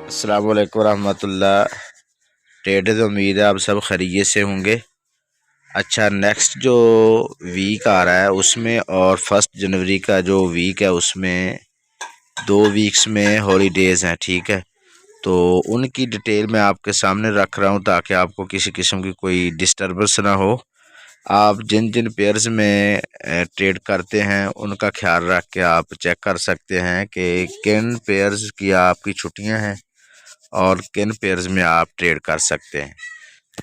अस्सलाम वालेकुम रहमतुल्लाह। ट्रेडर्स, उम्मीद है आप सब खैरियत से होंगे। अच्छा, नेक्स्ट जो वीक आ रहा है उसमें और 1 जनवरी का जो वीक है उसमें 2 वीक्स में हॉलीडेज़ हैं, ठीक है। तो उनकी डिटेल मैं आपके सामने रख रहा हूँ ताकि आपको किसी किस्म की कोई डिस्टर्बेंस ना हो। आप जिन जिन पेयर्स में ट्रेड करते हैं उनका ख्याल रख के आप चेक कर सकते हैं कि किन पेयर्स की आपकी छुट्टियां हैं और किन पेयर्स में आप ट्रेड कर सकते हैं।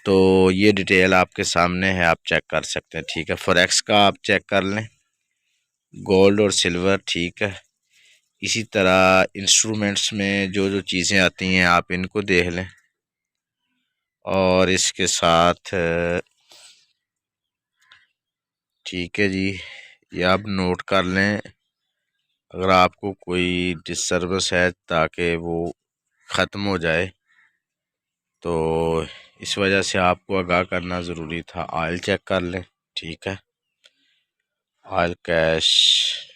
तो ये डिटेल आपके सामने है, आप चेक कर सकते हैं, ठीक है। फॉरेक्स का आप चेक कर लें, गोल्ड और सिल्वर, ठीक है। इसी तरह इंस्ट्रूमेंट्स में जो जो चीज़ें आती हैं आप इनको देख लें। और इसके साथ ठीक है जी, ये आप नोट कर लें अगर आपको कोई डिस्टर्बेंस है ताकि वो ख़त्म हो जाए। तो इस वजह से आपको आगाह करना ज़रूरी था। ऑयल चेक कर लें, ठीक है। ऑयल कैश,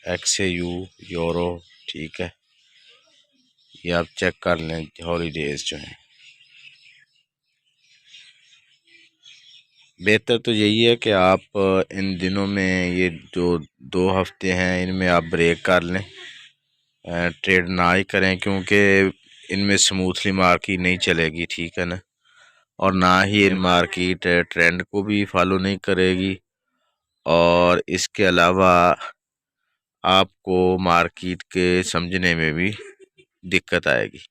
XAU, यूरो, ठीक है। ये आप चेक कर लें हॉलीडेज़ जो हैं। बेहतर तो यही है कि आप इन दिनों में ये जो 2 हफ्ते हैं इनमें आप ब्रेक कर लें, ट्रेड ना ही करें, क्योंकि इनमें स्मूथली मार्केट नहीं चलेगी, ठीक है ना। और ना ही इन मार्केट ट्रेंड को भी फॉलो नहीं करेगी, और इसके अलावा आपको मार्केट के समझने में भी दिक्कत आएगी।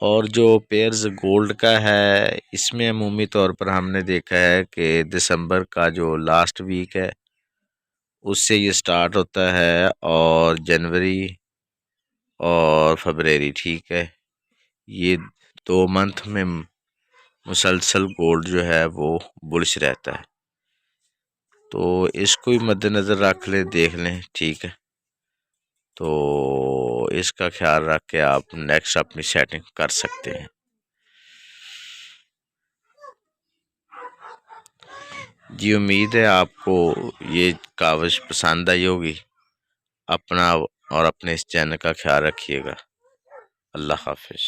और जो पेयर्स गोल्ड का है इसमें अमूमी तौर पर हमने देखा है कि दिसंबर का जो लास्ट वीक है उससे ये स्टार्ट होता है, और जनवरी और फरवरी, ठीक है, ये 2 मंथ में मुसलसल गोल्ड जो है वो बुलिश रहता है। तो इसको भी मद्देनज़र रख लें, देख लें, ठीक है। तो इसका ख्याल रख के आप नेक्स्ट अपनी सेटिंग कर सकते हैं। जी, उम्मीद है आपको ये काविश पसंद आई होगी। अपना और अपने इस चैनल का ख्याल रखिएगा। अल्लाह हाफिज़।